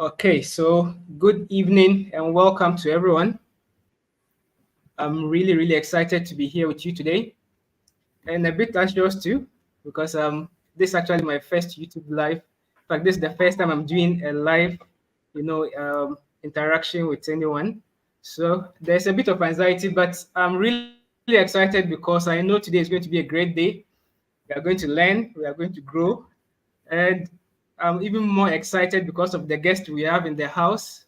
Okay, so good evening and welcome to everyone. I'm really excited to be here with you today and a bit anxious too because this is actually my first YouTube live. In fact, this is the first time I'm doing a live, interaction with anyone. So there's a bit of anxiety, but I'm really excited because I know today is going to be a great day. We are going to learn, we are going to grow, and I'm even more excited because of the guest we have in the house.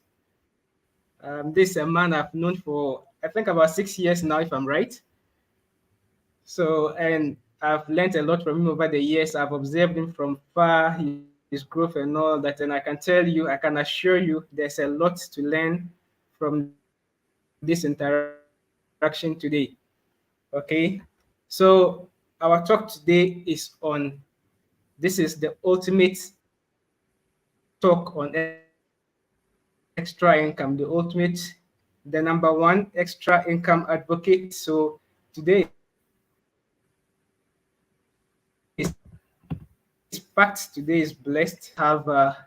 This is a man I've known for I think about 6 years now, if I'm right. So, and I've learned a lot from him over the years. I've observed him from far, his growth and all that. And I can tell you, I can assure you, there's a lot to learn from this interaction today. Okay. So, our talk today is on this is the ultimate talk on extra income, the number one extra income advocate. So, today is packed, today is blessed. We have a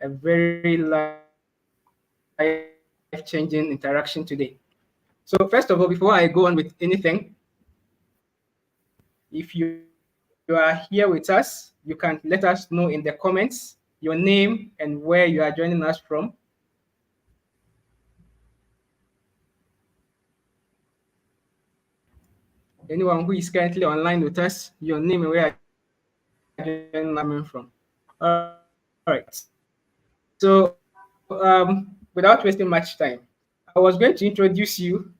very life-changing interaction today. So, first of all, before I go on with anything, if you are here with us, you can let us know in the comments your name and where you are joining us from. Anyone who is currently online with us, your name and where you are joining us from. All right. So, without wasting much time, I was going to introduce you,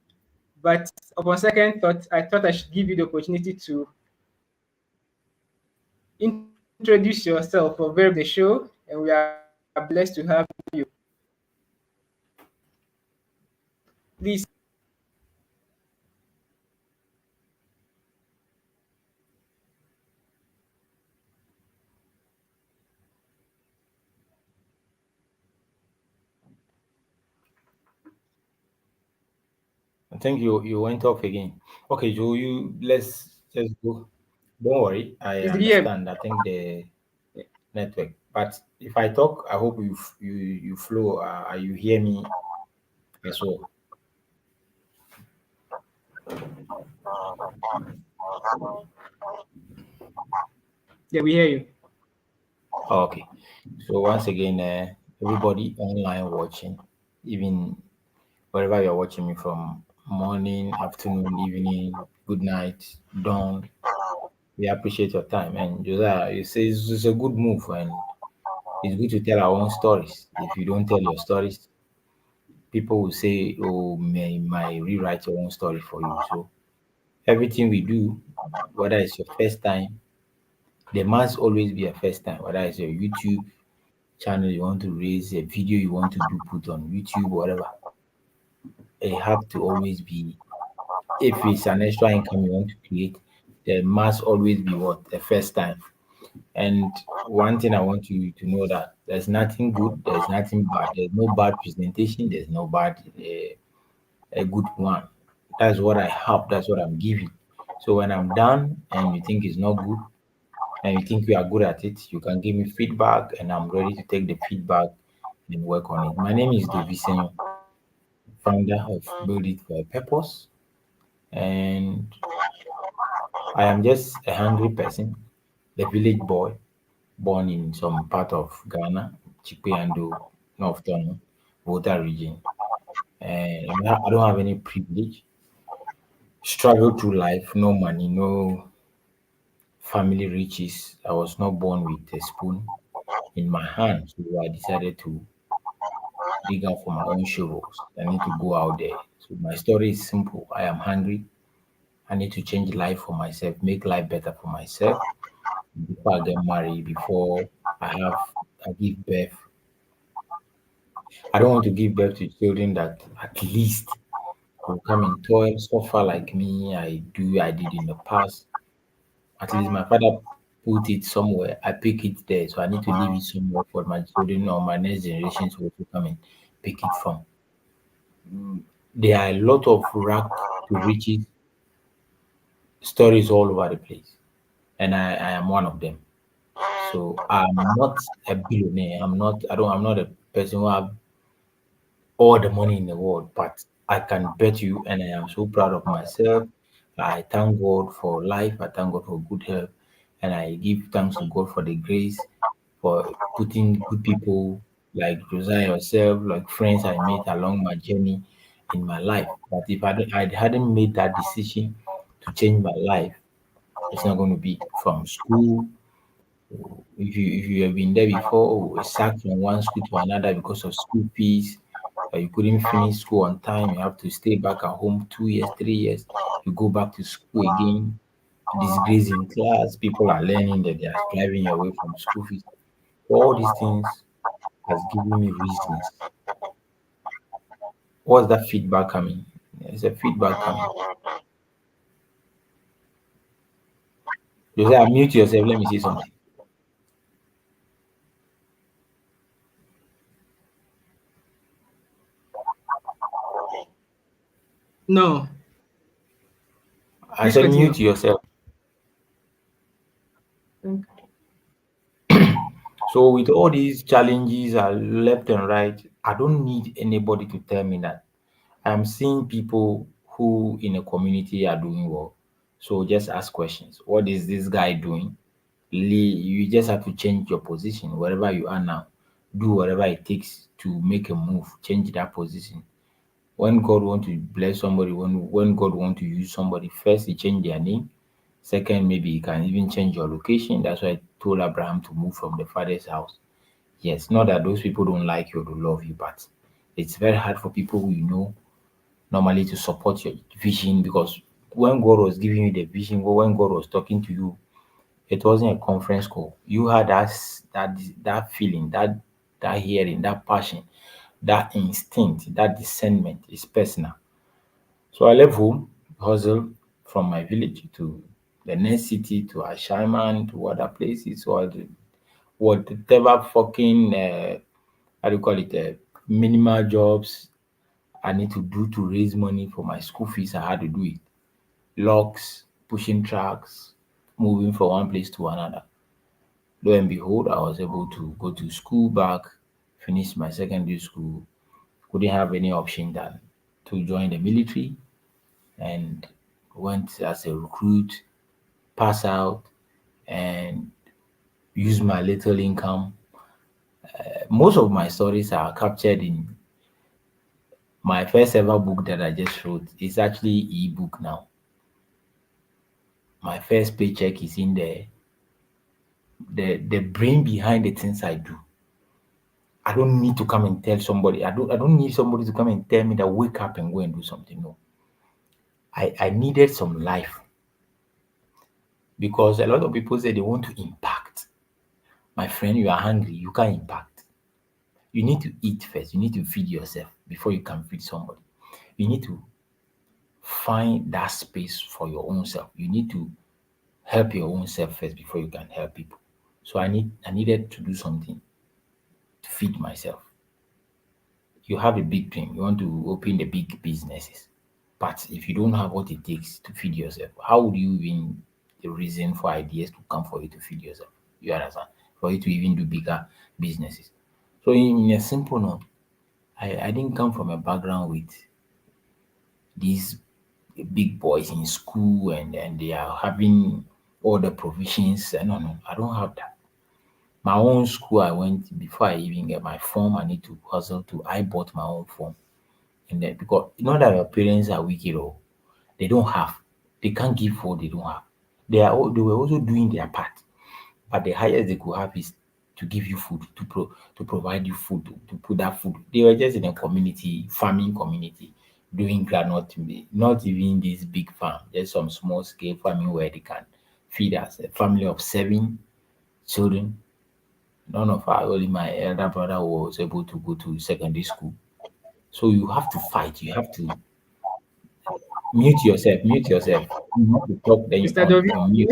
but upon second thought, I thought I should give you the opportunity to introduce yourself for very briefly. This is your first time on the show, and we are blessed to have you. Please. I think you went off again. Okay, Joe, let's just go. Don't worry, I Please, did you hear me? understand. I think the network. But if I talk, I hope you flow. You hear me as well. Yeah, we hear you. Okay. So once again, everybody online watching, even wherever you're watching me from, morning, afternoon, evening, good night, dawn. We appreciate your time. And Josiah, you say it's a good move, and it's good to tell our own stories. If you don't tell your stories, people will say, "Oh, may rewrite your own story for you." So everything we do, whether it's your first time, there must always be a first time. Whether it's your YouTube channel you want to raise, a video you want to do put on YouTube, whatever, it have to always be. If it's an extra income you want to create, there must always be what a first time. And one thing I want you to know that there's nothing good, there's nothing bad, there's no bad presentation, there's no bad a good one. That's what I have. That's what I'm giving. So when I'm done and you think it's not good and you think you are good at it, you can give me feedback and I'm ready to take the feedback and work on it. My name is Dovi Senyo, founder of Build It for a Purpose. And I am just a hungry person, a village boy born in some part of Ghana, Chikweando, North Tono, Volta region. And I don't have any privilege. Struggle through life, no money, no family riches. I was not born with a spoon in my hand, so I decided to dig out for my own shovels. I need to go out there. So my story is simple. I am hungry. I need to change life for myself, make life better for myself before I get married, before I give birth. I don't want to give birth to children that at least will come and toil, suffer like me. I did in the past. At least my father put it somewhere. I pick it there. So I need to leave it somewhere for my children or my next generation to also come and pick it from. There are a lot of rack to riches stories all over the place. And I am one of them. So I'm not a billionaire. I'm not a person who have all the money in the world, but I can bet you, and I am so proud of myself. I thank God for life. I thank God for good health, and I give thanks to God for the grace, for putting good people like Josiah yourself, like friends I met along my journey in my life. But if I hadn't made that decision to change my life, it's not going to be from school. If you have been there before, or sacked from one school to another because of school fees, or you couldn't finish school on time, you have to stay back at home 2 years, 3 years, you go back to school again, disgrace in class, people are learning that they are driving away from school fees. All these things has given me reasons. What's that feedback coming? There's a feedback coming. You say, mute yourself, let me say something. No, I please said, continue. mute yourself. Thank- So with all these challenges left and right, I don't need anybody to tell me that. I'm seeing people who in a community are doing well. So just ask questions. What is this guy doing? You just have to change your position wherever you are now. Do whatever it takes to make a move. Change that position. When God want to bless somebody, when God want to use somebody, first He change their name. Second, maybe He can even change your location. That's why I told Abraham to move from the father's house. Yes, not that those people don't like you or don't love you, but it's very hard for people who normally to support your vision, because when God was giving you the vision, or when God was talking to you, it wasn't a conference call. You had that feeling, that hearing, that passion, that instinct, that discernment is personal. So I left home, hustled from my village to the next city, to Ashaiman, to other places, or whatever fucking how do you call it, minimal jobs I need to do to raise money for my school fees. I had to do it. Locks, pushing trucks, moving from one place to another. Lo and behold, I was able to go to school back, finish my secondary school, couldn't have any option than to join the military, and went as a recruit, pass out, and use my little income. Most of my stories are captured in my first ever book that I just wrote. It's actually ebook now. My first paycheck is in there. The brain behind the things I do. I don't need to come and tell somebody. I don't need somebody to come and tell me that wake up and go and do something. No. I needed some life, because a lot of people say they want to impact. My friend, you are hungry, you can't impact. You need to eat first. You need to feed yourself before you can feed somebody. You need to find that space for your own self. You need to help your own self first before you can help people. So I needed to do something to feed myself. You have a big dream, you want to open the big businesses. But if you don't have what it takes to feed yourself, how would you even the reason for ideas to come for you to feed yourself? You understand? For you to even do bigger businesses. So in a simple note, I didn't come from a background with these big boys in school, and they are having all the provisions. No, no, I don't have that. My own school I went before I even get my form, I need to hustle to I bought my own form. And then because not that your parents are wicked or they don't have, they can't give what they don't have. They were also doing their part, but the highest they could have is to give you food, to provide you food, to put that food. They were just in a community, farming community, doing granite, not even this big farm, just some small scale farming where they can feed us. A family of 7 children. None of our, only my elder brother was able to go to secondary school. So you have to fight. You have to mute yourself. Mute yourself. You have to talk. Then you Mr. Dovi, on mute.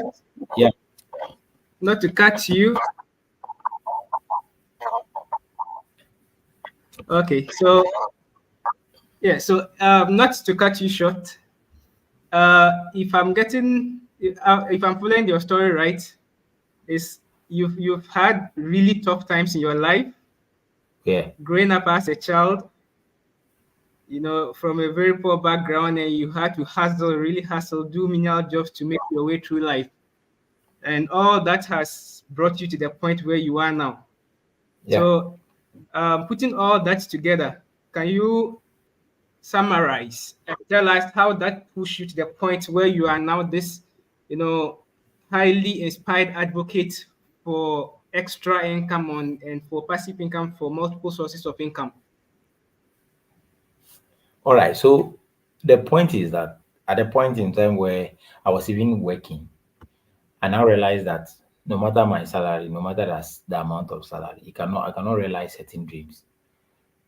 Yeah. not to cut you. Okay, so yeah, so not to cut you short. If I'm following your story right, is you've had really tough times in your life, Yeah. growing up as a child, from a very poor background, and you had to hustle, really hustle, do menial jobs to make your way through life. And all that has brought you to the point where you are now. Yeah. So, putting all that together, can you summarize and tell us how that pushed you to the point where you are now this, you know, highly inspired advocate for extra income on and for passive income for multiple sources of income? All right. So the point is that at the point in time where I was even working, I now realized that no matter my salary, no matter the amount of salary, I cannot realize certain dreams.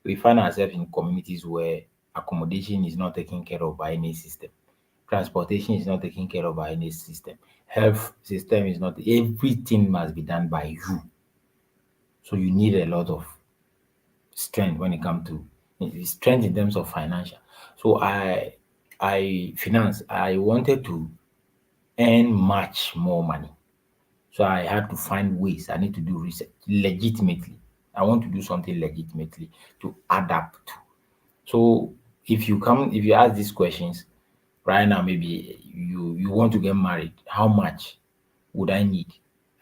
We find ourselves in communities where accommodation is not taken care of by any system. Transportation is not taken care of by any system. Health system is not, everything must be done by you. So you need a lot of strength when it comes to strength in terms of financial. So I wanted to earn much more money. So I had to find ways. I need to do research legitimately. I want to do something legitimately to adapt to. So if you ask these questions right now, maybe you want to get married, how much would I need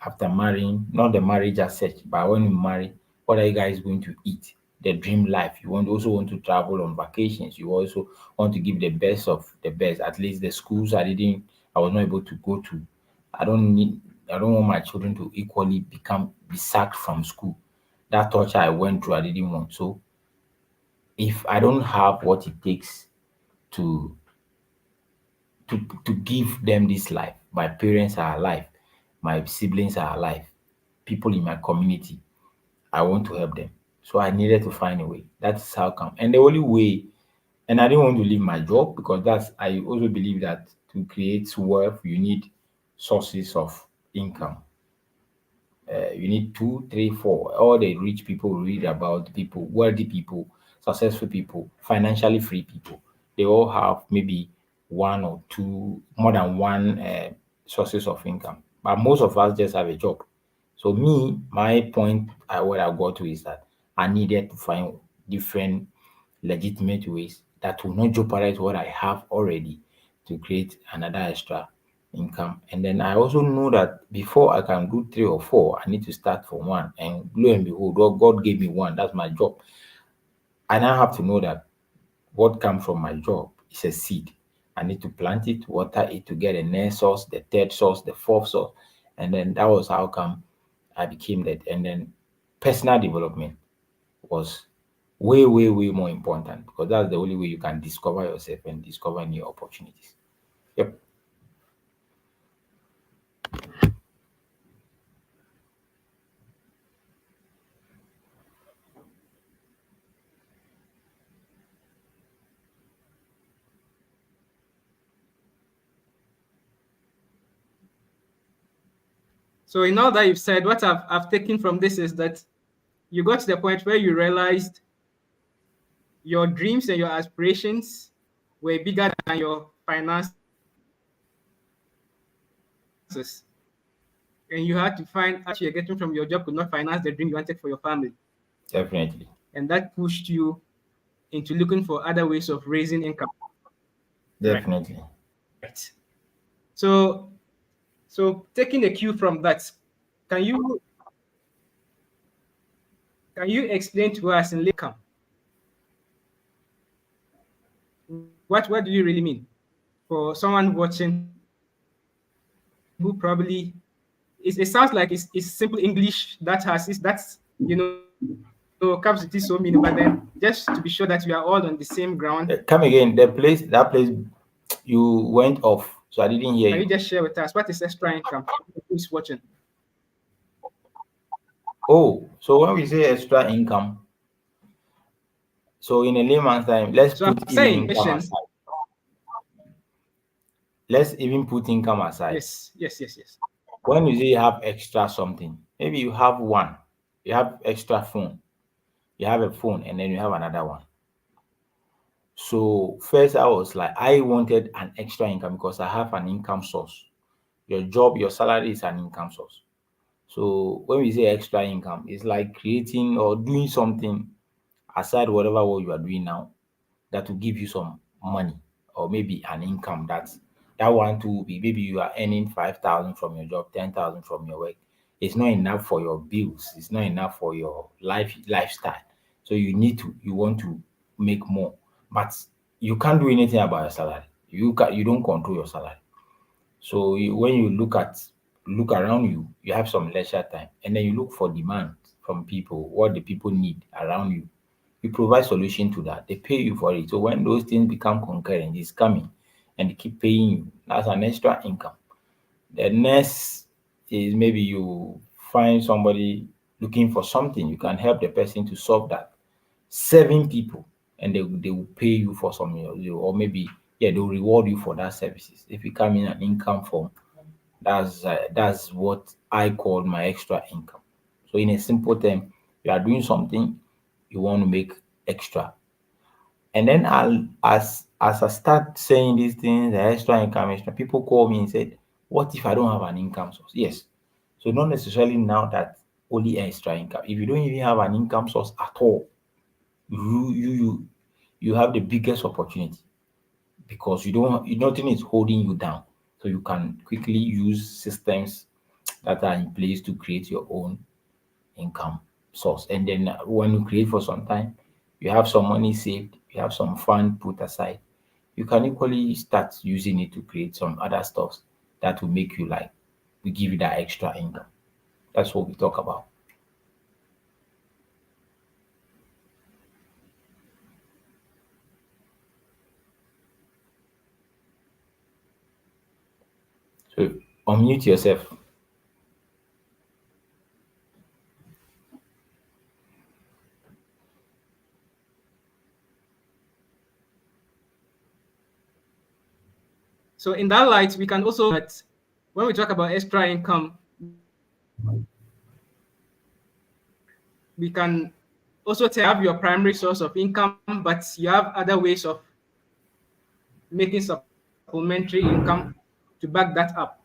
after marrying? Not the marriage as such, but when you marry, what are you guys going to eat? The dream life. You also want to travel on vacations. You also want to give the best of the best. At least the schools I was not able to go to. I don't need I don't want my children to equally be sacked from school. That torture I went through, I didn't want. So if I don't have what it takes to to give them this life, my parents are alive, my siblings are alive, people in my community, I want to help them. So I needed to find a way. That's how come. And the only way, and I didn't want to leave my job because I also believe that to create wealth, you need sources of income. You need two, three, four. All the rich people read about, people, wealthy people, successful people, financially free people. They all have maybe one or two, more than one sources of income. But most of us just have a job. So me, my point, what I got to is that I needed to find different legitimate ways that will not jeopardize what I have already to create another extra income. And then I also know that before I can do three or four, I need to start from one. And lo and behold, God gave me one. That's my job. I now have to know that what comes from my job is a seed. I need to plant it, water it to get a next source, the third source, the fourth source. And then that was how come I became that. And then personal development was way, way, way more important because that's the only way you can discover yourself and discover new opportunities. Yep. So, in all that you've said, what I've taken from this is that you got to the point where you realized your dreams and your aspirations were bigger than your finances. And you had to find out you're getting from your job could not finance the dream you wanted for your family. Definitely. And that pushed you into looking for other ways of raising income. Right. Definitely. So, so taking a cue from that, can you explain to us in income what do you really mean for someone watching who probably it sounds like it's simple English that has is that's capacity so meaning, but then just to be sure that we are all on the same ground. Come again. That place, you went off, so I Can didn't you hear just you. share with us what is extra income? Who's watching? Oh, so when we say extra income, so in a layman's time, let's So I'm put even saying income question. aside. Let's even put income aside. Yes. When you say you have extra something, maybe you have one, you have extra phone, you have a phone, and then you have another one. So first, I was like, I wanted an extra income because I have an income source. Your job, your salary is an income source. So when we say extra income, it's like creating or doing something aside whatever what you are doing now that will give you some money or maybe an income. That one too will be maybe you are earning 5,000 from your job, 10,000 from your work. It's not enough for your bills. It's not enough for your lifestyle. So you want to make more, but you can't do anything about your salary. You don't control your salary. So when you look around you, you have some leisure time, and then you look for demand from people, what the people need around you. You provide solution to that. They pay you for it. So when those things become concurrent, it's coming, and they keep paying you. That's an extra income. The next is maybe you find somebody looking for something. You can help the person to solve that. 7 people, and they will pay you for some, or maybe yeah, they'll reward you for that services. If it come in an income form, that's what I call my extra income. So in a simple term, you are doing something you want to make extra, and then as I start saying these things, the extra income, extra, people call me and said, "What if I don't have an income source?" Yes, so not necessarily now that only extra income. If you don't even have an income source at all, you you you you have the biggest opportunity because nothing is holding you down. So you can quickly use systems that are in place to create your own income source. And then when you create for some time, you have some money saved, you have some fund put aside. You can equally start using it to create some other stuff that will make you like, will give you that extra income. That's what we talk about. So unmute yourself. So in that light, we can also that when we talk about extra income, we can also have your primary source of income, but you have other ways of making supplementary income to back that up.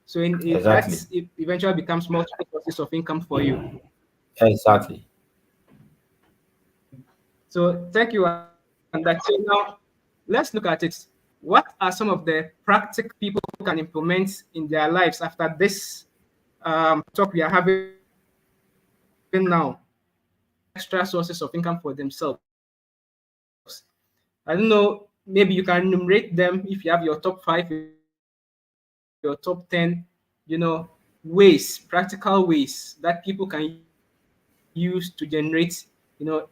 So that Exactly. eventually becomes multiple sources of income for you. Exactly. So thank you on that. So now let's look at it. What are some of the practical people can implement in their lives after this talk we are having now to create extra sources of income for themselves? I don't know, maybe you can enumerate them if you have your top 5, your top 10, ways, practical ways that people can use to generate,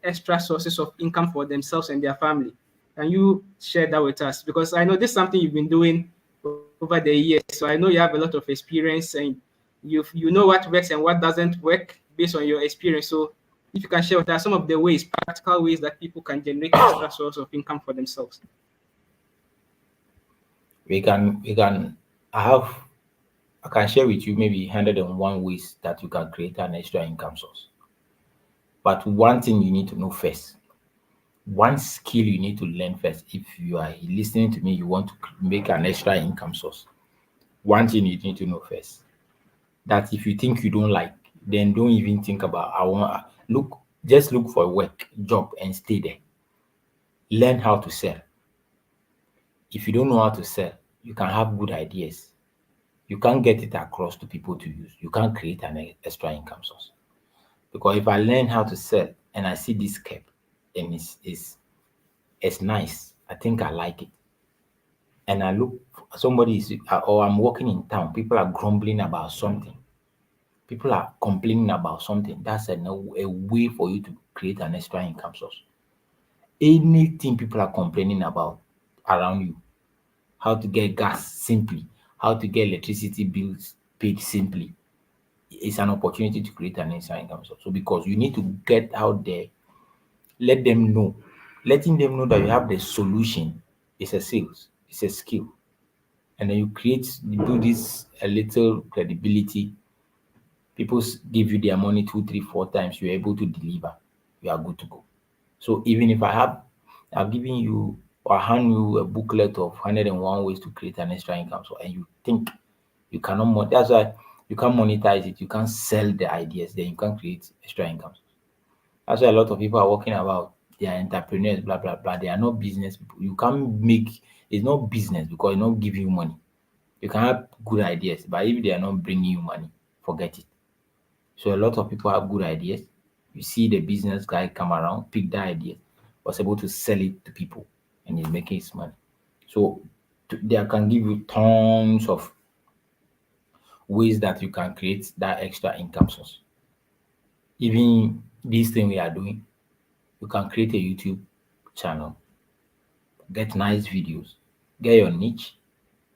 extra sources of income for themselves and their family. Can you share that with us? Because I know this is something you've been doing over the years. So I know you have a lot of experience and you know what works and what doesn't work based on your experience. So if you can share with us some of the ways, practical ways that people can generate extra source of income for themselves. We can I have I can share with you maybe 101 ways that you can create an extra income source. But one thing you need to know first, one skill you need to learn first, if you are listening to me, you want to make an extra income source. One thing you need to know first, that if you think you don't like, then don't even think about I want look just look for a work job and stay there. Learn how to sell. If you don't know how to sell, you can have good ideas. You can't get it across to people to use. You can't create an extra income source. Because if I learn how to sell and I see this cap and it's nice, I think I like it. And I look, somebody is, or I'm walking in town, people are grumbling about something. People are complaining about something. That's a way for you to create an extra income source. Anything people are complaining about around you, how to get gas simply, how to get electricity bills paid simply, it's an opportunity to create an extra income source. So because you need to get out there, let them know. Letting them know that you have the solution is a sales, it's a skill. And then you do this a little credibility. People give you their money two, three, 4 times, you're able to deliver, you are good to go. So even if I've given you or hand you a booklet of 101 ways to create an extra income, so and you think you cannot that's why You can't monetize it. You can't sell the ideas. Then you can't create extra income. That's why a lot of people are working about. They are entrepreneurs, blah blah blah. They are not business people. You can't make it's not business because it not give you money. You can have good ideas, but if they are not bringing you money, forget it. So a lot of people have good ideas. You see the business guy come around, pick the idea, was able to sell it to people, and he's making his money. So they can give you tons of ways that you can create that extra income source. Even this thing we are doing, you can create a YouTube channel, get nice videos, get your niche.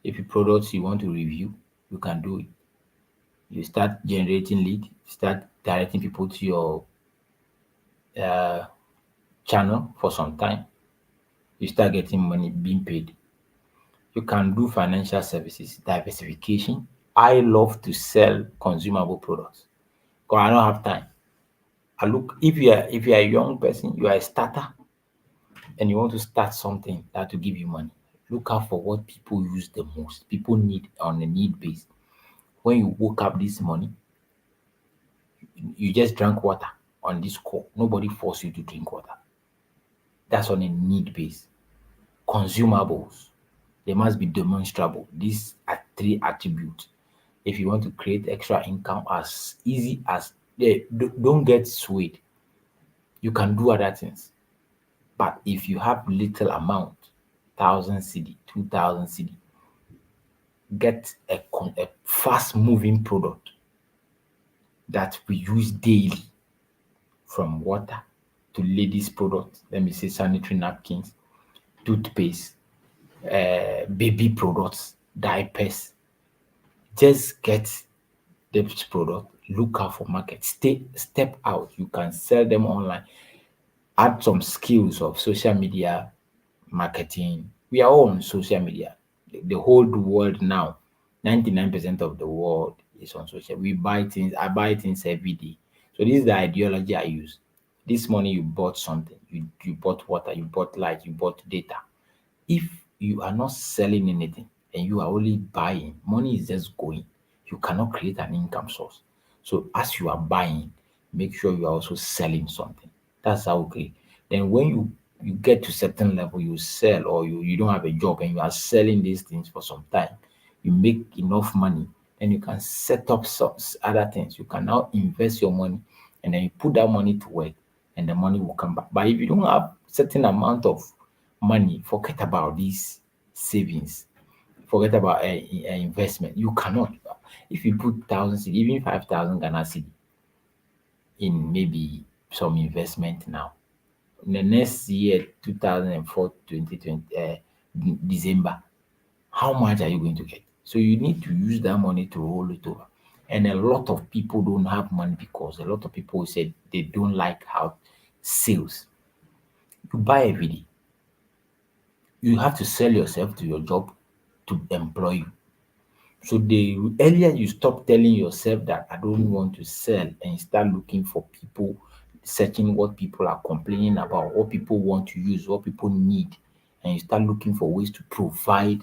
If you products you want to review, you can do it. You start generating lead, start directing people to your uh, channel for some time. You start getting money being paid. You can do financial services, diversification. I love to sell consumable products because I don't have time. I look if you are a young person, you are a starter and you want to start something that will give you money. Look out for what people use the most. People need on a need base. When you woke up this morning, you just drank water on this call. Nobody forced you to drink water. That's on a need base. Consumables, they must be demonstrable. These are three attributes. If you want to create extra income as easy as don't get swayed. You can do other things. But if you have little amount, 1,000 CD, 2,000 CD, get a fast moving product that we use daily from water to ladies product. Let me say sanitary napkins, toothpaste, baby products, diapers. Just get this product, look out for market, step out. You can sell them online, add some skills of social media marketing. We are all on social media. The whole world now, 99% of the world is on social. We buy things, I buy things every day. So this is the ideology I use. This money you bought something, you bought water, you bought light, you bought data. If you are not selling anything and you are only buying, money is just going. You cannot create an income source. So as you are buying, make sure you are also selling something. That's how okay. Then when you get to certain level, you sell or you don't have a job and you are selling these things for some time, you make enough money, then you can set up some other things. You can now invest your money and then you put that money to work and the money will come back. But if you don't have certain amount of money, forget about these savings, forget about investment. You cannot. If you put thousands, even 5,000 Ghana cedi in maybe some investment now, in the next year, 2004, 2020, December, how much are you going to get? So you need to use that money to roll it over. And a lot of people don't have money because a lot of people said they don't like how sales. You buy every day. You have to sell yourself to your job to employ you. So the earlier you stop telling yourself that I don't want to sell and you start looking for people, searching what people are complaining about, what people want to use, what people need, and you start looking for ways to provide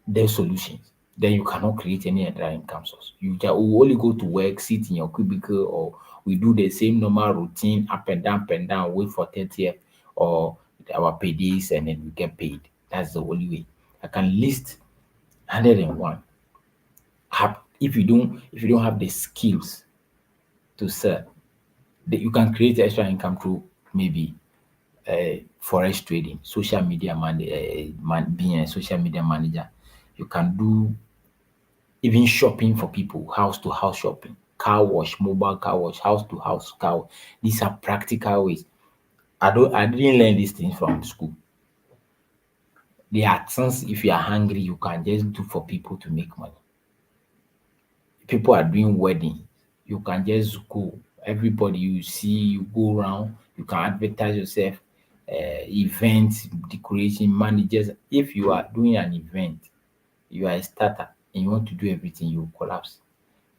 their solutions, then you cannot create any other income source. You just will only go to work, sit in your cubicle, or we do the same normal routine up and down, wait for 30th or our paydays, and then we get paid. That's the only way. I can list 101. If you don't have the skills to sell, that you can create extra income through maybe forex trading, social media being a social media manager. You can do even shopping for people, house to house shopping, car wash, mobile car wash, house to house car. These are practical ways. I didn't learn these things from school. They are things if you are hungry, you can just do for people to make money. People are doing wedding, you can just go. Everybody you see, you go around, you can advertise yourself, event decoration managers. If you are doing an event, you are a starter and you want to do everything, you will collapse.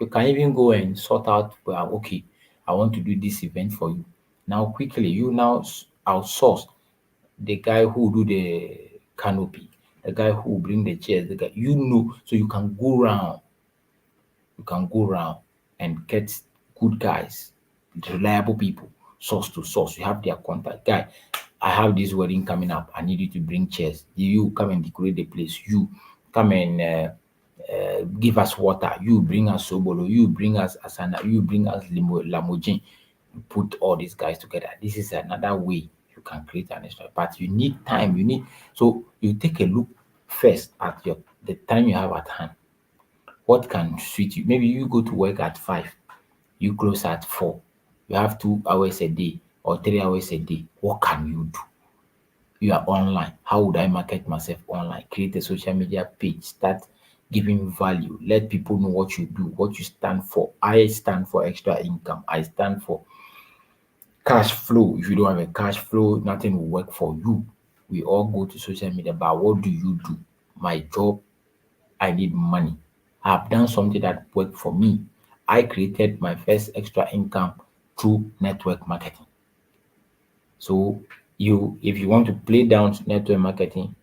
You can even go and sort out, well, okay, I want to do this event for you. Now, quickly, you now outsource the guy who do the canopy, the guy who bring the chairs, the guy, so you can go around You can go around and get good guys, reliable people, source to source. You have their contact. Guy, I have this wedding coming up. I need you to bring chairs. You come and decorate the place. You come and give us water. You bring us Sobolo. You bring us Asana. You bring us Lamojin. You put all these guys together. This is another way you can create an extra. But you need time. You need so you take a look first at your the time you have at hand. What can suit you? Maybe you go to work at 5, you close at 4. You have 2 hours a day or 3 hours a day. What can you do? You are online. How would I market myself online? Create a social media page. Start giving value. Let people know what you do, what you stand for. I stand for extra income. I stand for cash flow. If you don't have a cash flow, nothing will work for you. We all go to social media, but what do you do? My job, I need money. I've done something that worked for me. I created my first extra income through network marketing. So if you want to play down network marketing,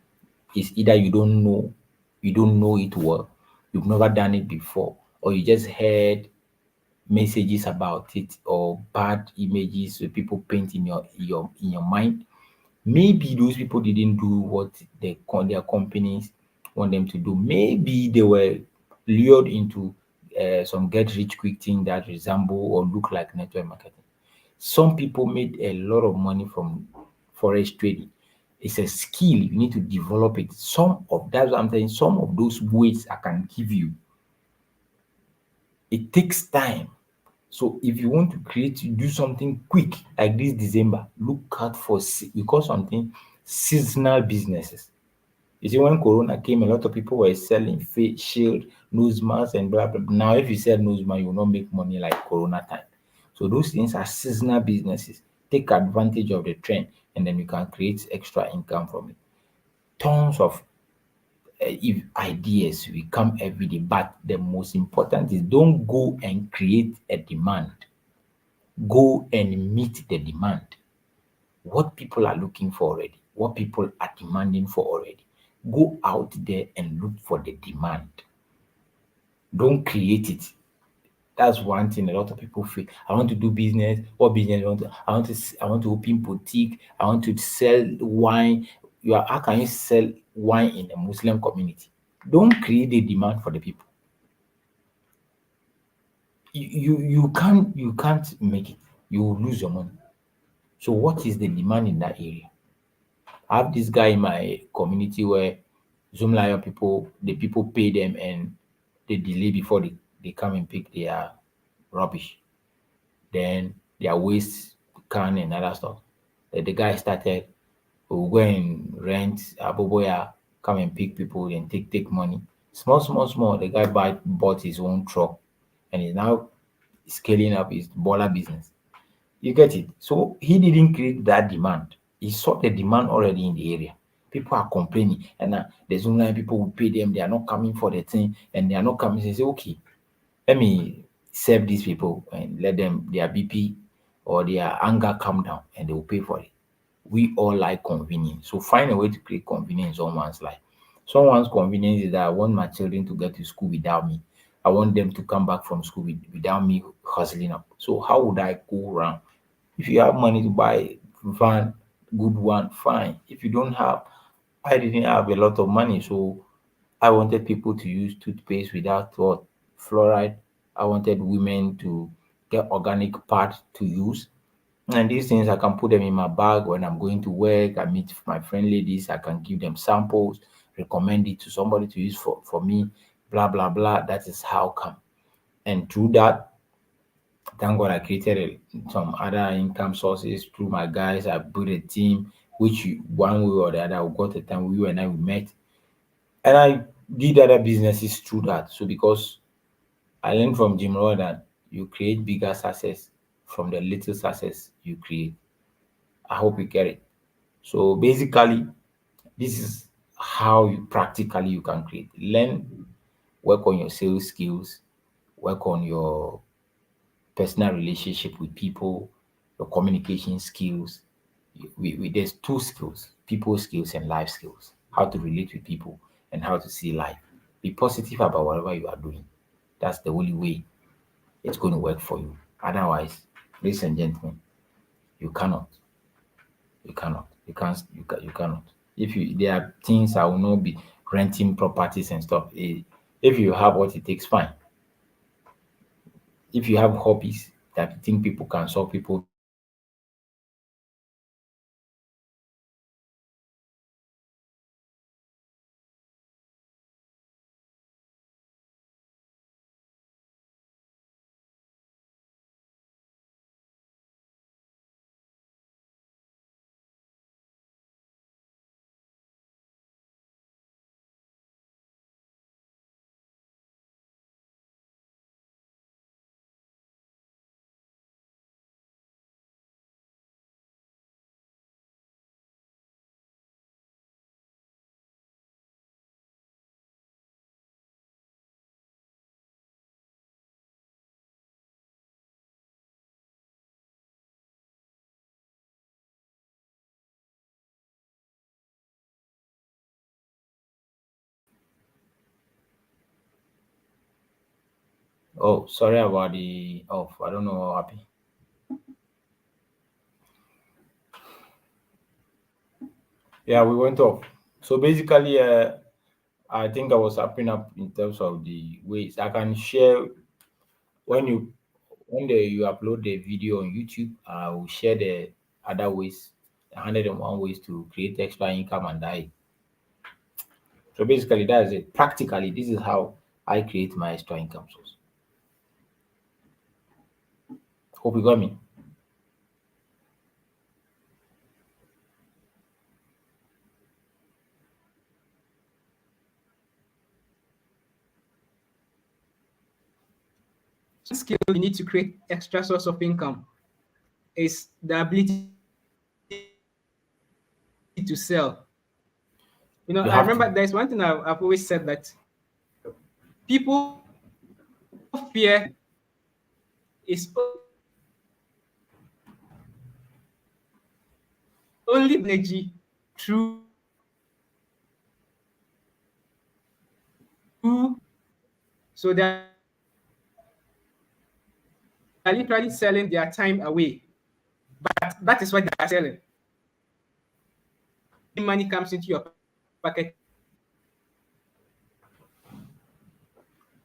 it's either you don't know it well, you've never done it before, or you just heard messages about it or bad images so people paint in your mind. Maybe those people didn't do what their companies want them to do. Maybe they were lured into some get rich quick thing that resemble or look like network marketing. Some people made a lot of money from forex trading. It's a skill, you need to develop it. That's what I'm saying. Some of those ways I can give you, it takes time. So if you want to do something quick like this December, look out for we call something seasonal businesses. You see, when Corona came, a lot of people were selling face shield, nose mask, and blah blah. Blah. Now, if you sell nose mask, you will not make money like Corona time. So those things are seasonal businesses. Take advantage of the trend, and then you can create extra income from it. Tons of if ideas will come every day, but the most important is don't go and create a demand. Go and meet the demand. What people are looking for already, what people are demanding for already. Go out there and look for the demand. Don't create it. That's one thing a lot of people feel. I want to do business. What business I want to? I want to open boutique. I want to sell wine. How can you sell wine in a Muslim community? Don't create a demand for the people. You can't make it. You will lose your money. So what is the demand in that area? I have this guy in my community where Zoom Lion people, the people pay them and they delay before they come and pick their rubbish. Then their waste can and other stuff. The guy started, we'll go and rent Aboboya, come and pick people and take money. Small, small, small. The guy bought his own truck and is now scaling up his baller business. You get it? So he didn't create that demand. He saw the demand already in the area. People are complaining, and there's only people who pay them. They are not coming for the thing, and they are not coming. So he say, okay, let me serve these people and let them their BP or their anger calm down, and they will pay for it. We all like convenience, so find a way to create convenience in someone's life. Someone's convenience is that I want my children to get to school without me. I want them to come back from school without me hustling up. So how would I go around? If you have money to buy van, good one, fine. If you don't have, I didn't have a lot of money, so I wanted people to use toothpaste without what fluoride. I wanted women to get organic parts to use. And these things I can put them in my bag when I'm going to work. I meet my friend ladies, I can give them samples, recommend it to somebody to use for me, blah blah blah. That is how come. And through that, thank God I created some other income sources through my guys. I built a team, which one way or the other, we got a time we and I we met. And I did other businesses through that. So because I learned from Jim Rohn that you create bigger success from the little success you create. I hope you get it. So basically, this is how you practically you can create. Learn, work on your sales skills, work on your personal relationship with people, your communication skills. There's two skills: people skills and life skills. How to relate with people and how to see life. Be positive about whatever you are doing. That's the only way it's going to work for you. Otherwise, ladies and gentlemen, you cannot. You cannot. You can't. You cannot. If you there are things I will not be renting properties and stuff. If you have what it takes, fine. If you have hobbies that you think people can solve people problems, then you can do it. Oh, sorry about the off. I don't know what happened. Yeah, we went off. So basically, I think I was wrapping up in terms of the ways I can share when you upload the video on YouTube. I will share the other ways, 101 ways to create extra income and die. So basically, that's it. Practically, this is how I create my extra income source. Hope you got me. One skill you need to create extra source of income is the ability to sell. I remember You there's have one thing to. I've always said that people fear is only energy through so they're literally selling their time away. But that is what they are selling. Any money comes into your pocket,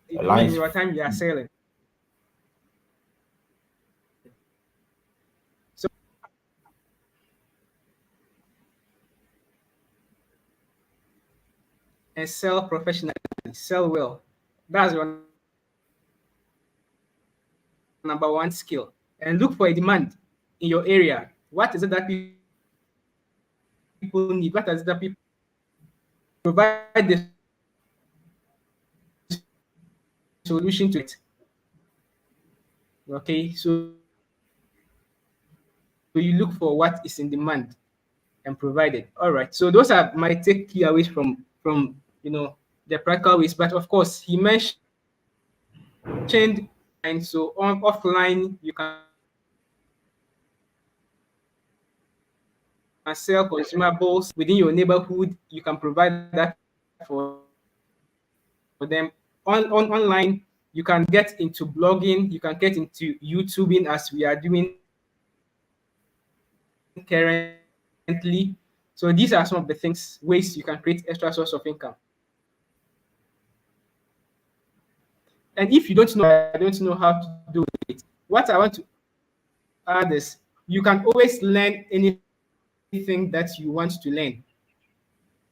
it doesn't mean your time you are selling. The lines. So and sell professionally, sell well. That's your number one skill. And look for a demand in your area. What is it that people need? What is it that people want? Provide the solution to that. Okay, so you look for what is in demand and provide it. All right. So those are my take key aways from the practical ways. But of course, he mentioned online. So offline, you can sell consumables within your neighborhood. You can provide that for them. Online, you can get into blogging. You can get into YouTubing as we are doing currently. So these are some of the things, ways you can create extra source of income. And if you don't know, I don't know how to do it. What I want to add is you can always learn anything that you want to learn.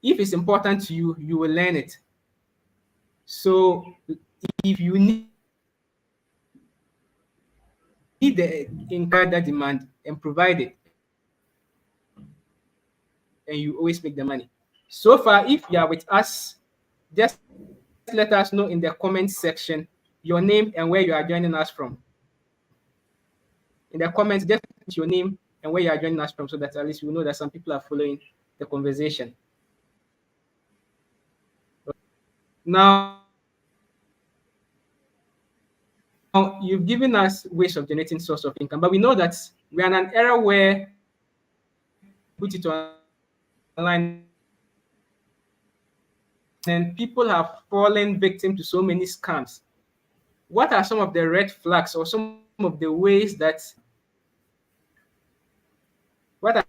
If it's important to you, you will learn it. So if you need the income that demand and provide it, and you always make the money. So far, if you are with us, just let us know in the comment section your name and where you are joining us from. In the comments, just put your name and where you are joining us from so that at least we will know that some people are following the conversation. Now, you've given us ways of generating source of income, but we know that we are in an era where people put it online and put it online and people have fallen victim to so many scams. So, what are some of the things, ways you can create extra source of income? what are some of the red flags or some of the ways that what are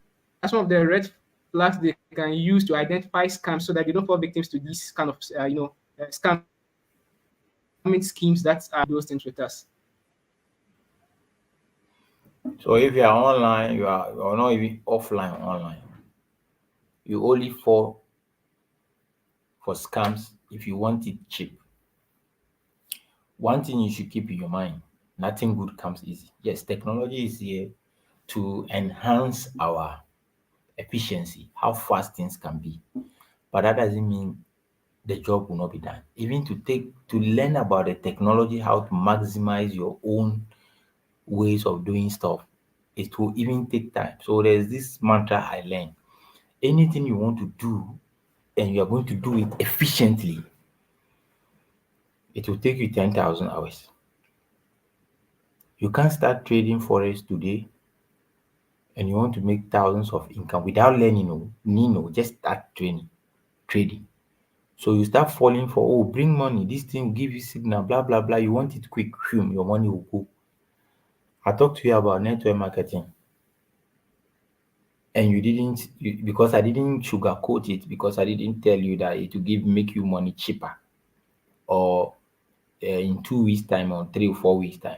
some of the red flags they can use to identify scams so that they don't fall victims to these kind of scamming schemes that are doing those things with us? So if you are online, you're not even offline online. You only fall for scams if you want it cheap. One thing you should keep in your mind, nothing good comes easy. Yes, technology is here to enhance our efficiency, how fast things can be. But that doesn't mean the job will not be done. Even to learn about the technology, how to maximize your own ways of doing stuff, it will even take time. So there's this mantra I learned. Anything you want to do and you are going to do it efficiently, it will take you 10,000 hours. You can't start trading forex today and you want to make thousands of income without learning, just start trading. So you start falling for, oh, bring money, this thing will give you signal, blah blah blah. You want it quick, your money will go. I talked to you about network marketing, and because I didn't sugarcoat it, because I didn't tell you that it will make you money cheaper, or in 2 weeks time or 3 or 4 weeks time.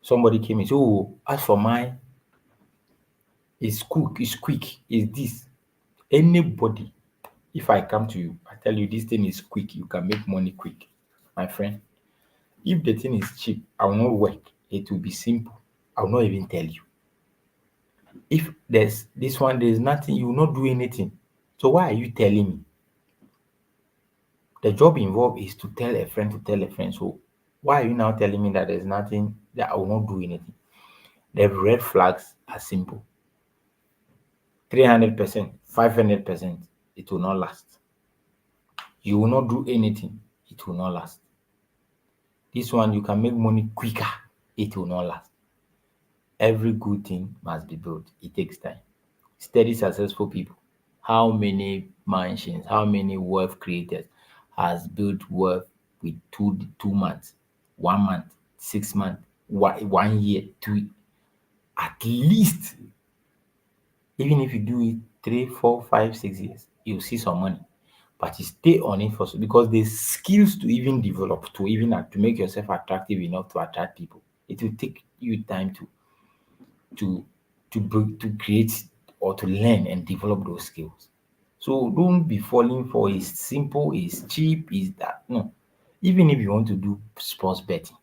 Somebody came and said, oh, as for mine, it's quick, is this. Anybody, if I come to you, I tell you this thing is quick, you can make money quick, my friend. If the thing is cheap, I will not work. It will be simple. I will not even tell you. If there's this one, there's nothing, you will not do anything. So why are you telling me? The job involved is to tell a friend to tell a friend. So why are you now telling me that there's nothing, that I will not do anything? The red flags are simple. 300%, 500%, it will not last. You will not do anything, it will not last. This one, you can make money quicker, it will not last. Every good thing must be built. It takes time. Steady, successful people. How many mansions, how many wealth creators has built wealth with 2 months, 1 month, 6 months, 1 year, two, at least. Even if you do it 3, 4, 5, 6 years, you'll see some money. But you stay on it for, because there's skills to even develop, to even to make yourself attractive enough to attract people. It will take you time to to create or to learn and develop those skills. So don't be falling for it's simple, it's cheap, is that. No. Even if you want to do sports betting,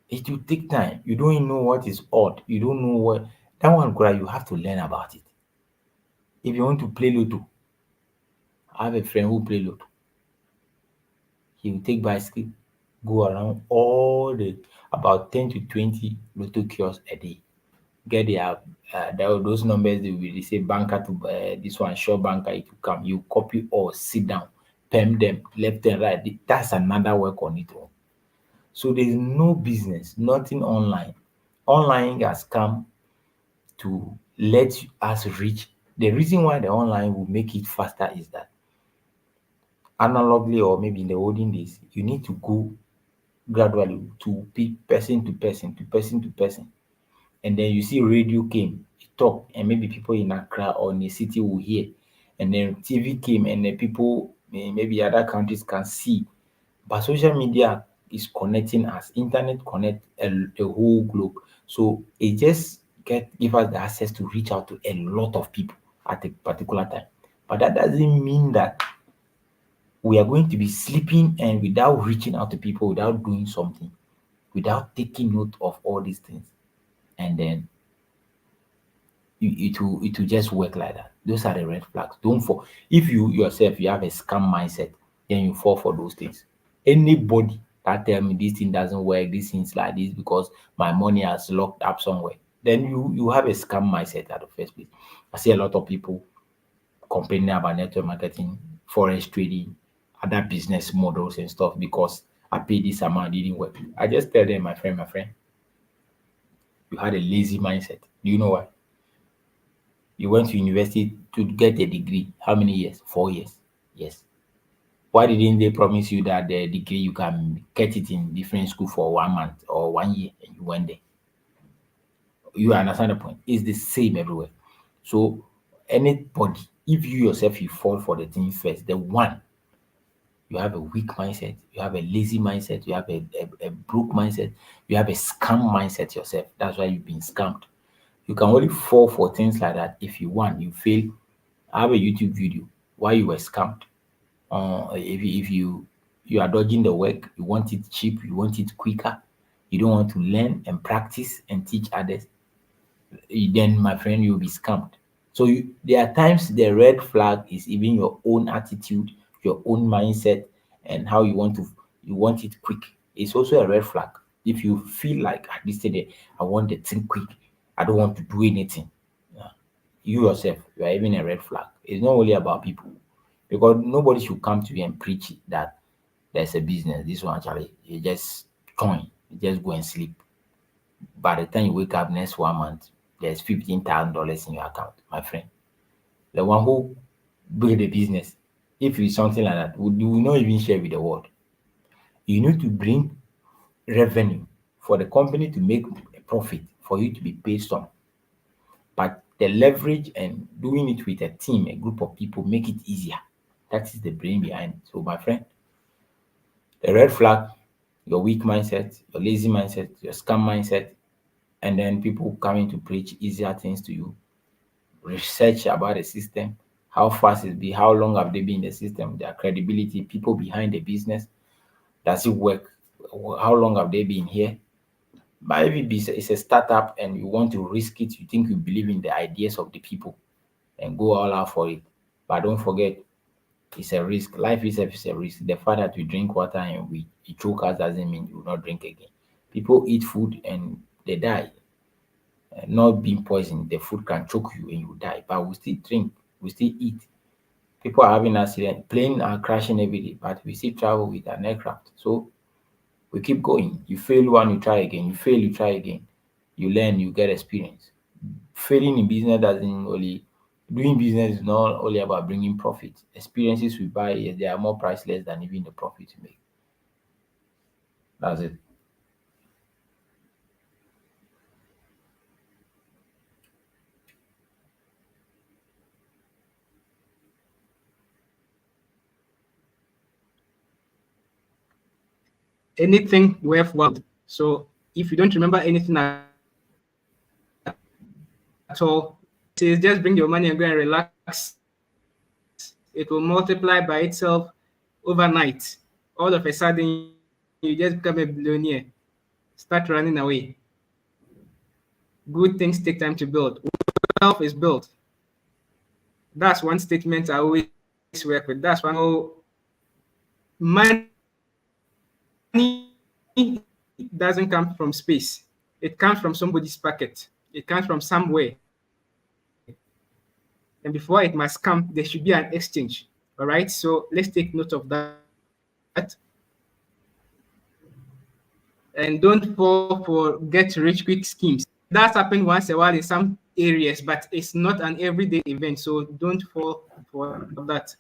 it will take time. You don't know what is odd. You don't know what that one, you have to learn about it. If you want to play lotto, I have a friend who play lotto. He will take bicycle, go around all the about 10 to 20 lotto kiosks a day. Get those numbers, they will say banker to this one, sure banker, it will come. You copy or sit down, pen them left and right. That's another work on it all. So there's no business, nothing online. Online has come to let us reach. The reason why the online will make it faster is that analogly, or maybe in the olden days, you need to go gradually to person to person to person to person. And then you see radio came, you talk, and maybe people in Accra or in the city will hear. And then TV came, and then people maybe other countries can see. But social media is connecting us. Internet connect the whole globe. So it just give us the access to reach out to a lot of people at a particular time. But that doesn't mean that we are going to be sleeping and without reaching out to people, without doing something, without taking note of all these things. And then it will just work like that. Those are the red flags. Don't fall. If you yourself you have a scam mindset, then you fall for those things. Anybody that tell me this thing doesn't work, this thing's like this because my money has locked up somewhere, then you have a scam mindset at the first place. I see a lot of people complaining about network marketing, forex trading, other business models and stuff because I paid this amount, it didn't work. I just tell them, my friend, you had a lazy mindset. Do you know why? You went to university to get a degree. How many years? 4 years. Yes. Why didn't they promise you that the degree you can get it in different school for 1 month or 1 year and you went there? You understand the point? It's the same everywhere. So anybody, if you yourself you fall for the thing first, the one you have a weak mindset, you have a lazy mindset, you have a broke mindset, you have a scam mindset yourself. That's why you've been scammed. You can only fall for things like that if you want, you fail. I have a YouTube video why you were scammed. If you are dodging the work, you want it cheap, you want it quicker, you don't want to learn and practice and teach others, then my friend, you'll be scammed. So there are times the red flag is even your own attitude, your own mindset, and how you want it quick. It's also a red flag. If you feel like at this stage, I want the thing quick, I don't want to do anything. Yeah, you yourself, you are even a red flag. It's not only about people, because nobody should come to you and preach that there's a business. This one actually, you just coin, you just go and sleep. By the time you wake up next 1 month, there's $15,000 in your account, my friend. The one who build a business, if it's something like that, will not even share with the world. You need to bring revenue for the company to make a profit for you to be paid some. But the leverage and doing it with a team, a group of people, make it easier. That is the brain behind it. So, my friend, the red flag, your weak mindset, your lazy mindset, your scam mindset, and then people coming to preach easier things to you, research about the system, how fast it be, how long have they been in the system, their credibility, people behind the business, does it work, how long have they been here. Maybe it's a startup and you want to risk it, you think you believe in the ideas of the people and go all out for it. But don't forget, it's a risk. Life itself is a risk. The fact that we drink water and we it choke us doesn't mean you will not drink again. People eat food and they die. Not being poisoned, the food can choke you and you die, but we still drink, we still eat. People are having accidents, planes are crashing every day, but we still travel with an aircraft. So we keep going. You fail one, you try again. You fail, you try again. You learn, you get experience. Failing in business doesn't only doing business is not only about bringing profit. Experiences we buy, yes, they are more priceless than even the profit you make. That's it. Anything worthwhile. So if you don't remember anything at all, it says just bring your money and go and relax. It will multiply by itself overnight. All of a sudden, you just become a billionaire. Start running away. Good things take time to build. Wealth is built. That's one statement I always work with. That's one. Money doesn't come from space. It comes from somebody's pocket. It comes from somewhere. And before it must come, there should be an exchange. All right. So let's take note of that. And don't fall for get rich quick schemes. That's happened once a while in some areas, but it's not an everyday event. So don't fall for that.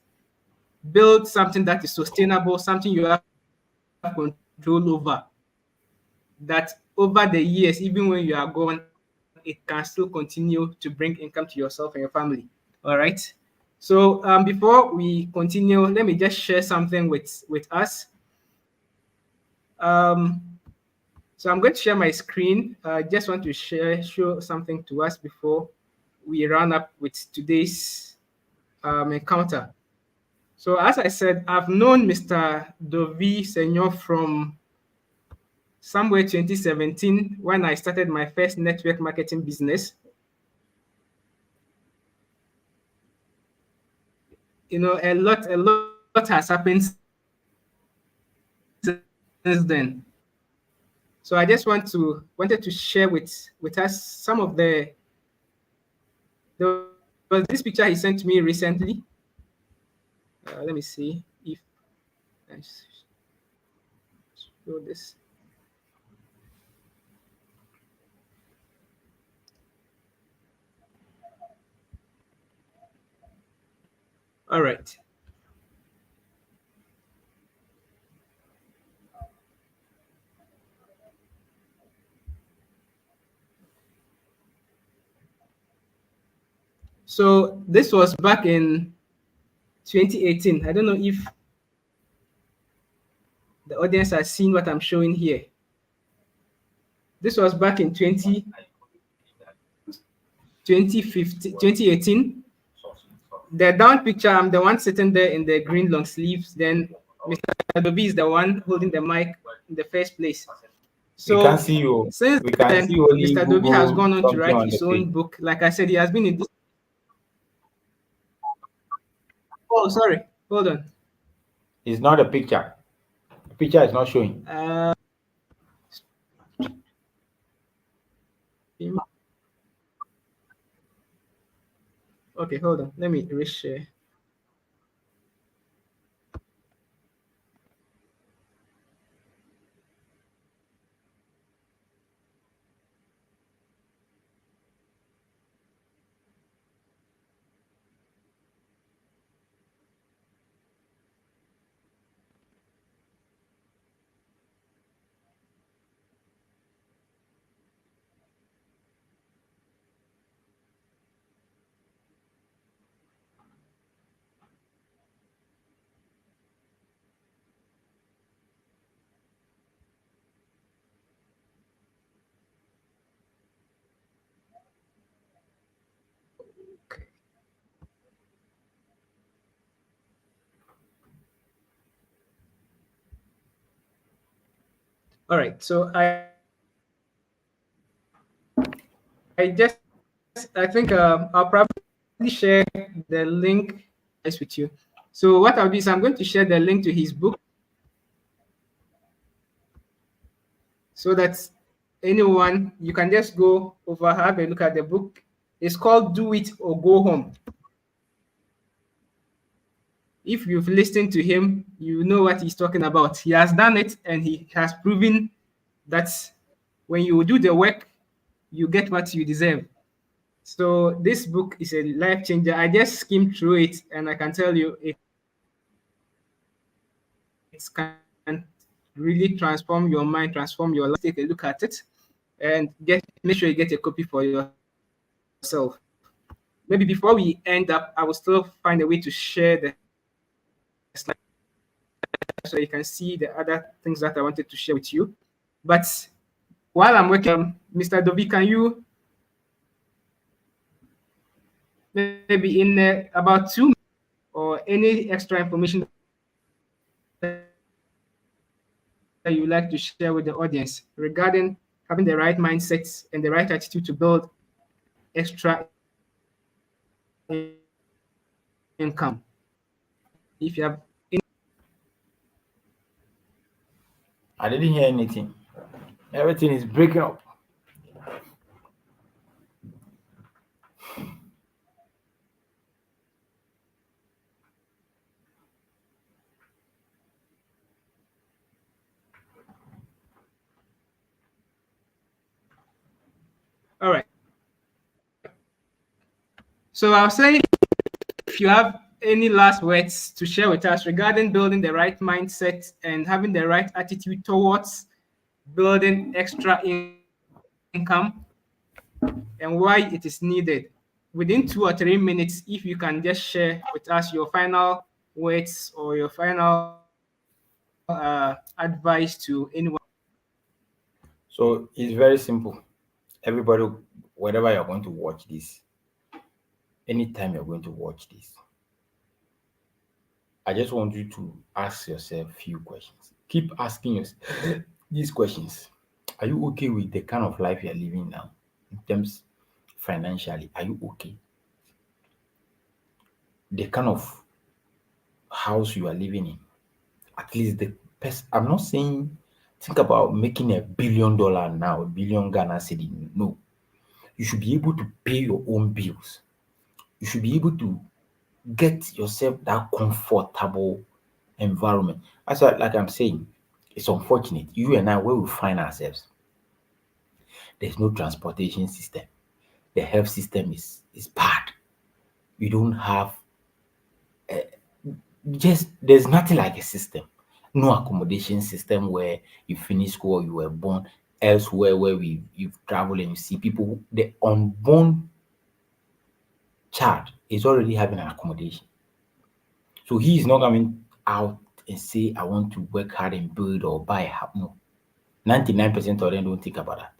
Build something that is sustainable, something you have control over. That over the years, even when you are gone, it can still continue to bring income to yourself and your family. All right. So before we continue, let me just share something with us. Um, so I'm going to share my screen. Just want to show something to us before we run up with today's encounter. So as I said, I've known Mr. Dovi Senyo from somewhere 2017 when I started my first network marketing business. A lot has happened since then. So I just wanted to share with us some of there was this picture he sent me recently. Let me see if I show this. All right. So this was back in 2018. I don't know if the audience has seen what I'm showing here. This was back in 2015, 2018. The down picture, I'm the one sitting there in the green long sleeves. Then Mr. Dobi is the one holding the mic in the first place. We can't So see you. since We can see then, only Mr. Dobi has Google gone on to something write on the his page. own book. Like I said, he has been in this. Oh, sorry. Hold on. It's not a picture. The picture is not showing. Uh, okay, hold on. Let me reshare. Okay. All right. So I think I'll probably share the link with you. So what I'll do is I'm going to share the link to his book so that anyone you can just go over, have a look at the book. It's called Do It or Go Home. If you've listened to him, you know what he's talking about. He has done it and he has proven that when you do the work, you get what you deserve. So this book is a life changer. I just skimmed through it and I can tell you it can really transform your mind, transform your life. Take a look at it and make sure you get a copy for yourself. Maybe before we end up, I will still find a way to share the slide so you can see the other things that I wanted to share with you. But while I'm working on it, Mr. Dovi, can you maybe in about 2 minutes or any extra information that you would like to share with the audience regarding having the right mindset and the right attitude to build extra income? If you have I didn't hear anything. Everything is breaking up. all right. So I was saying, if you have any last words to share with us regarding building the right mindset and having the right attitude towards building extra income and why it is needed, within 2 or 3 minutes, if you can just share with us your final words or your final advice to anyone listening. So it's very simple. Everybody, wherever you're going to watch this, anytime you're going to watch this, I just want you to ask yourself a few questions. Keep asking yourself these questions. Are you okay with the kind of life you're living now? In terms financially, are you okay? The kind of house you are living in, at least the best. I'm not saying think about making $1 billion now, a billion Ghana cedi. No, you should be able to pay your own bills. You should be able to get yourself that comfortable environment. As like I'm saying, it's unfortunate. You and I, where we find ourselves, there's no transportation system. The health system is bad. We don't have just there's nothing like a system. No accommodation system where you finish school, you were born elsewhere where you've traveled and you see people, the unborn child is already having an accommodation. So he is not coming out and say, I want to work hard and build or buy a house. No. 99% of them don't think about that.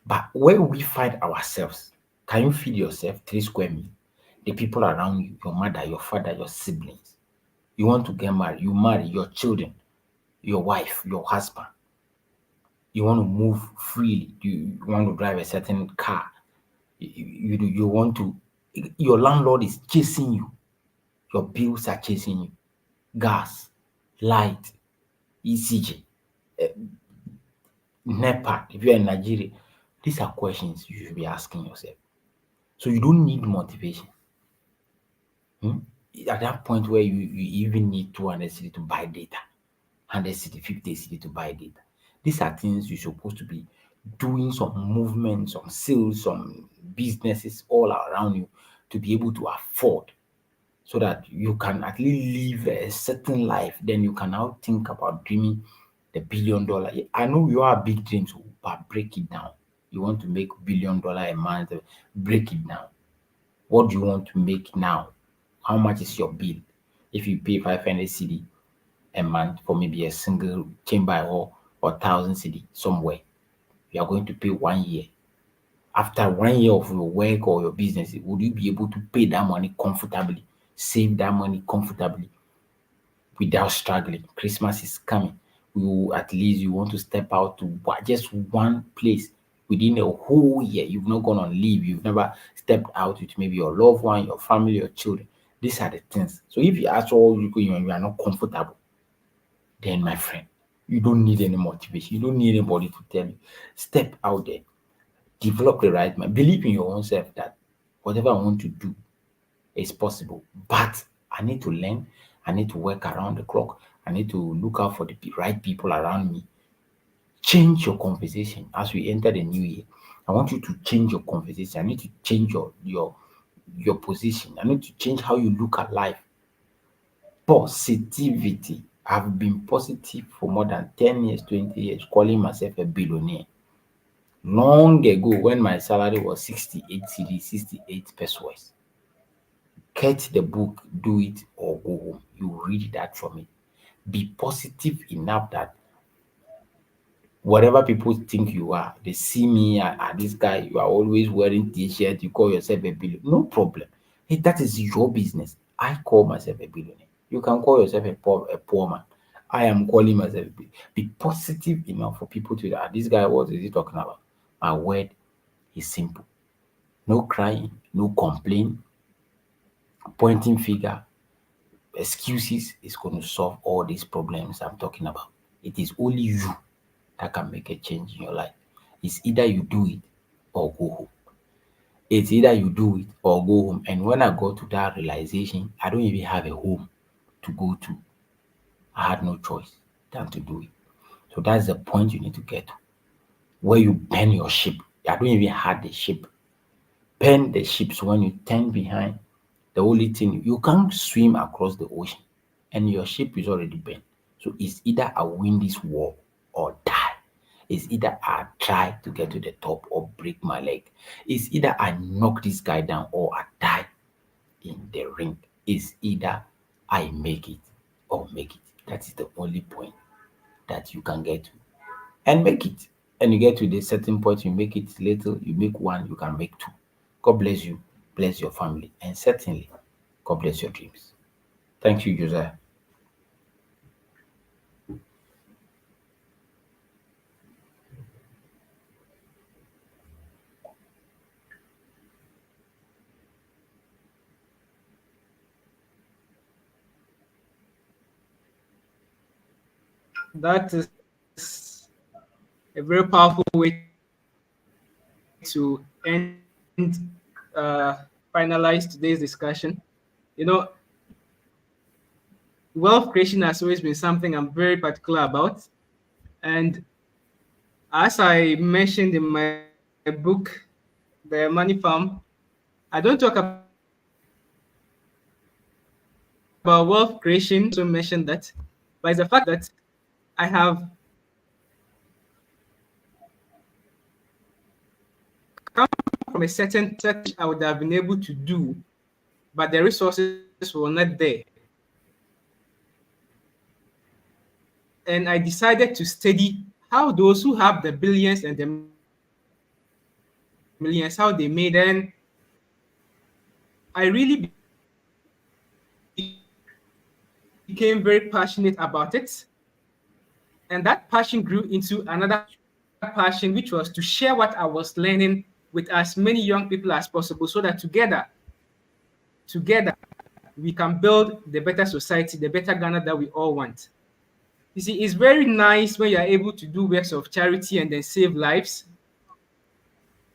But where we find ourselves, can you feed yourself 3 square meals? The people around you, your mother, your father, your siblings. You want to get married, you marry your children, your wife, your husband. You want to move freely. You want to drive a certain car. You want to, your landlord is chasing you. Your bills are chasing you. Gas, light, ECG, NEPA, if you're in Nigeria. These are questions you should be asking yourself. So you don't need motivation. Hmm? At that point where you even need 200 cedi to buy data, 100 cedi, 50 cedi to buy data. These are things you're supposed to be doing, some movement, some sales, some businesses all around you to be able to afford, so that you can at least live a certain life. Then you can now think about dreaming the $1 billion. I know you are big dreams, but break it down. You want to make $1 billion a month, break it down. What do you want to make now? How much is your bill? If you pay 500 cedi a month for maybe a single chamber or 1,000 cedi somewhere, you are going to pay 1 year. After 1 year of your work or your business, would you be able to pay that money comfortably, save that money comfortably without struggling? Christmas is coming. At least you want to step out to just one place within a whole year. You've not gone on leave. You've never stepped out with maybe your loved one, your family, your children. These are the things. So if you ask all you go, you are not comfortable, then my friend, you don't need any motivation. You don't need anybody to tell you. Step out there, develop the right mind, believe in your own self that whatever I want to do is possible. But I need to learn, I need to work around the clock, I need to look out for the right people around me. Change your conversation as we enter the new year. I want you to change your conversation. I need to change your position. I need to change how you look at life. Positivity. I've been positive for more than 10 years, 20 years, calling myself a billionaire. Long ago, when my salary was 68 cedi, 68 pesos. Get the book, do it or go home. You read that from it. Be positive enough that whatever people think you are, they see me, this guy, you are always wearing t-shirt, you call yourself a billionaire. No problem. Hey, that is your business. I call myself a billionaire. You can call yourself a poor man. I am calling myself a billionaire. Be positive enough for people to, this guy, what is he talking about? My word is simple. No crying, no complaint, pointing finger, excuses is going to solve all these problems I'm talking about. It is only you that can make a change in your life. It's either you do it or go home. It's either you do it or go home. And when I got to that realization, I don't even have a home to go to. I had no choice than to do it. So that's the point you need to get to, where you bend your ship. I don't even have the ship. Bend the ship, so when you turn behind, the only thing you can't swim across the ocean and your ship is already bent. So it's either I win this war or die. It's either I try to get to the top or break my leg. It's either I knock this guy down or I die in the ring. It's either I make it or make it. That is the only point that you can get to and make it. And you get to the certain point, you make it little, you make one, you can make two. God bless you, bless your family, and certainly God bless your dreams. Thank you, Josiah. That is a very powerful way to finalize today's discussion. You know, wealth creation has always been something I'm very particular about. And as I mentioned in my book, The Money Farm, I don't talk about wealth creation in the book. I also mentioned that. But it's the fact that I have come from a very from a certain I would have been able to do, but the resources were not there. And I decided to study how those who have the billions and the millions, how they made it. I really became very passionate about it. And that passion grew into another passion, which was to share what I was learning with as many young people as possible so that together we can build the better society, the better Ghana that we all want. You see, it's very nice when you're able to do works of charity and then save lives.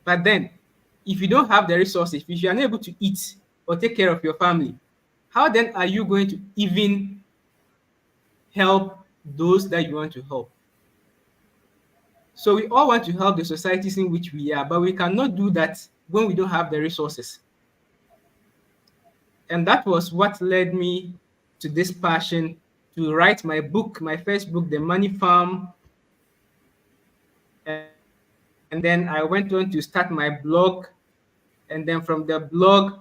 But then, if you don't have the resources, if you are not able to eat or take care of your family, how then are you going to even help those that you want to help? So we all want to help the societies in which we are, but we cannot do that when we don't have the resources. And that was what led me to this passion to write my book, my first book, The Money Farm. And then I went on to start my blog. And then from the blog,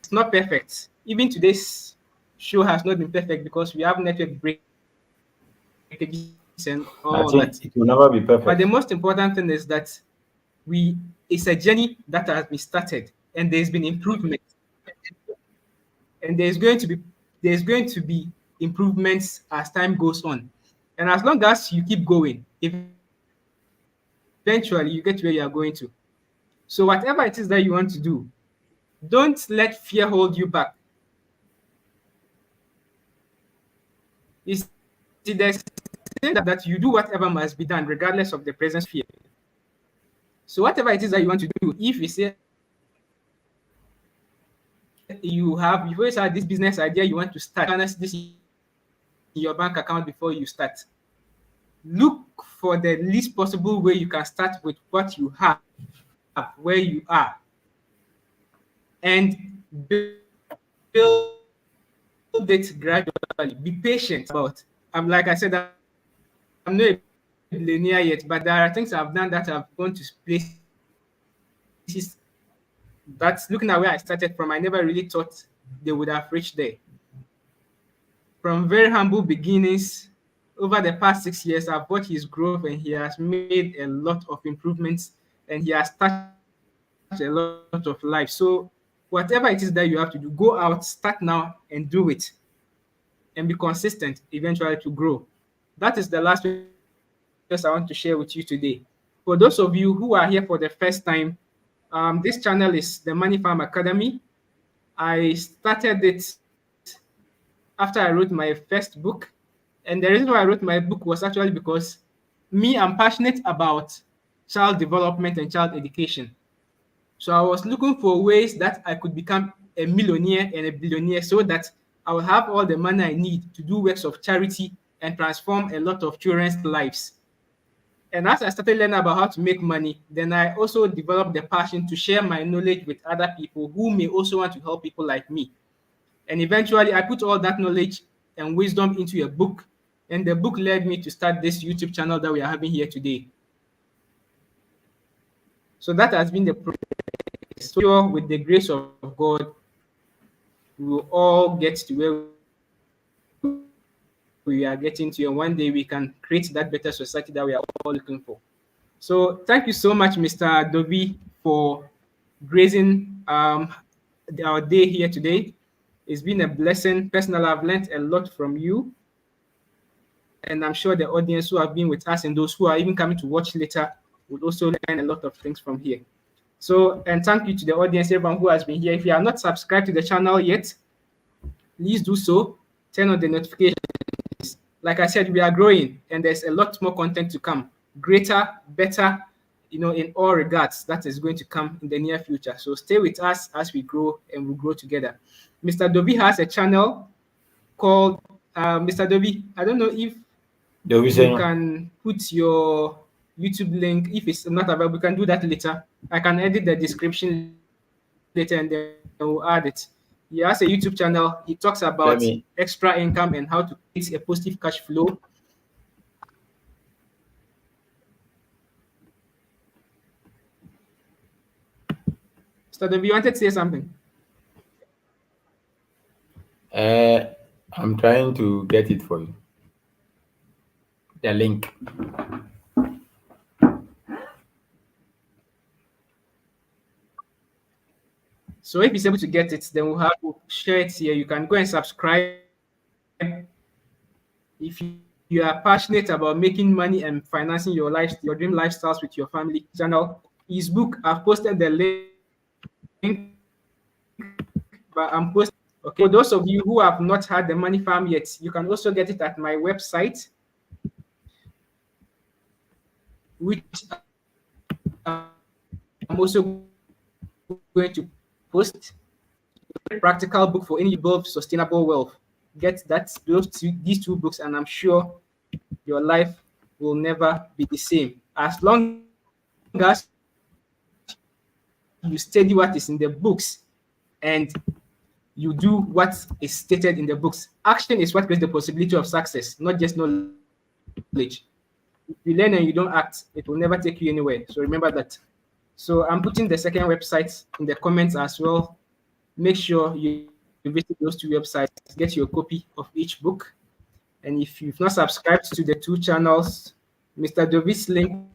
it's not perfect. Even today's show has not been perfect because we have network breakages and all that. I But the think most it will never be important thing is perfect. that it's a journey that has been started and there's been improvement. And there's going to be improvements as time goes on. And as long as you keep going, eventually you get where you are going to. So whatever it is that you want to do, don't let fear hold you back. You see, there's a saying that you do whatever must be done regardless of the present fear. So whatever it is that you want to do, if you say you've always had this business idea you want to start, balance this in your bank account before you start. Look for the least possible way you can start with what you have where you are and build it gradually. Be patient. Like I said, I'm not a billionaire yet, but there are things I've done that have gone to places that looking at where I started from, I never really thought they would have reached there. From very humble beginnings, over the past 6 years, I've watched his growth and he has made a lot of improvements and he has touched a lot of lives. So whatever it is that you have to do, go out, start now and do it and be consistent eventually to grow. That is the last piece I want to share with you today. For those of you who are here for the first time, this channel is the Money Farm Academy. I started it after I wrote my first book. And the reason why I wrote my book was actually because me, I'm passionate about child development and child education. So I was looking for ways that I could become a millionaire and a billionaire so that I will have all the money I need to do works of charity and transform a lot of children's lives. And as I started learning about how to make money, then I also developed the passion to share my knowledge with other people who may also want to help people like me. And eventually, I put all that knowledge and wisdom into a book. And the book led me to start this YouTube channel that we are having here today. So that has been the process. So sure, with the grace of God, we will all get to where we are getting to, and one day we can create that better society that we are all looking for. So thank you so much, Mr. Dovi, for gracing our day here today. It's been a blessing. Personally, I've learned a lot from you, and I'm sure the audience who have been with us and those who are even coming to watch later would also learn a lot of things from here. So, and thank you to the audience, everyone who has been here. If you are not subscribed to the channel yet, please do so. Turn on the notifications. Like I said, we are growing and there's a lot more content to come. Greater, better, in all regards, that is going to come in the near future. So stay with us as we grow and we grow together. Mr. Dovi has a channel called Mr. Dovi. I don't know if Dovi you Senyo. can put your YouTube link. If it's not available, we can do that later. I can edit the description later and then we'll add it. He has a YouTube channel. He talks about extra Let income me and how to create a positive cash flow. Mr. Dovi, you wanted to say something? Uh, I'm trying to get it for you. The link. So if he's able to get it, then we'll share it here. You can go and subscribe. If you are passionate about making money and financing your life, your dream lifestyles with your family, channel, his book, I've posted the link, but I'm posting it here. Okay. For those of you who have not had the money farm yet, you can also get it at my website, which I'm also going to post. Practical book for any you build sustainable wealth. Get these two books, and I'm sure your life will never be the same. As long as you study what is in the books and you do what is stated in the books. Action is what creates the possibility of success, not just knowledge. If you learn and you don't act, it will never take you anywhere. So remember that. So I'm putting the second website in the comments as well. Make sure you visit those two websites, get your copy of each book. And if you've not subscribed to the two channels, Mr. Dovi's link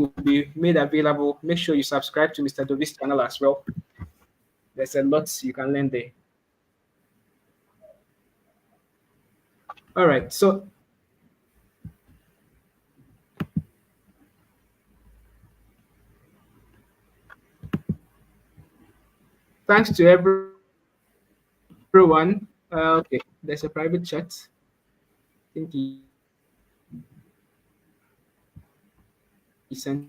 will be made available. Make sure you subscribe to Mr. Dovi's channel as well. There's a lot you can learn there. All right. So thanks to everyone. Okay, there's a private chat. I think he sent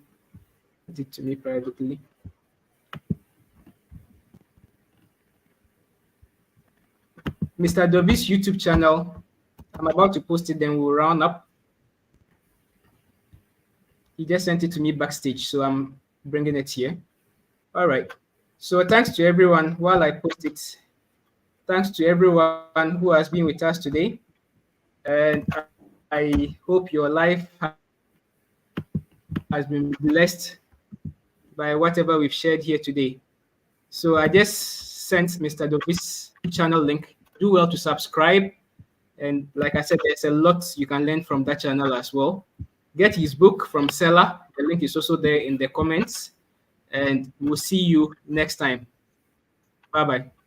it to me privately. Mr. Dovi's YouTube channel. I'm about to post it, then we'll round up. He just sent it to me backstage, so I'm bringing it here. All right. So thanks to everyone. While I post it, thanks to everyone who has been with us today. And I hope your life has been blessed by whatever we've shared here today. So I just sent Mr. Dovi's channel link. Do well to subscribe. And like I said, there's a lot you can learn from that channel as well. Get his book from Seller. The link is also there in the comments. And we'll see you next time. Bye bye.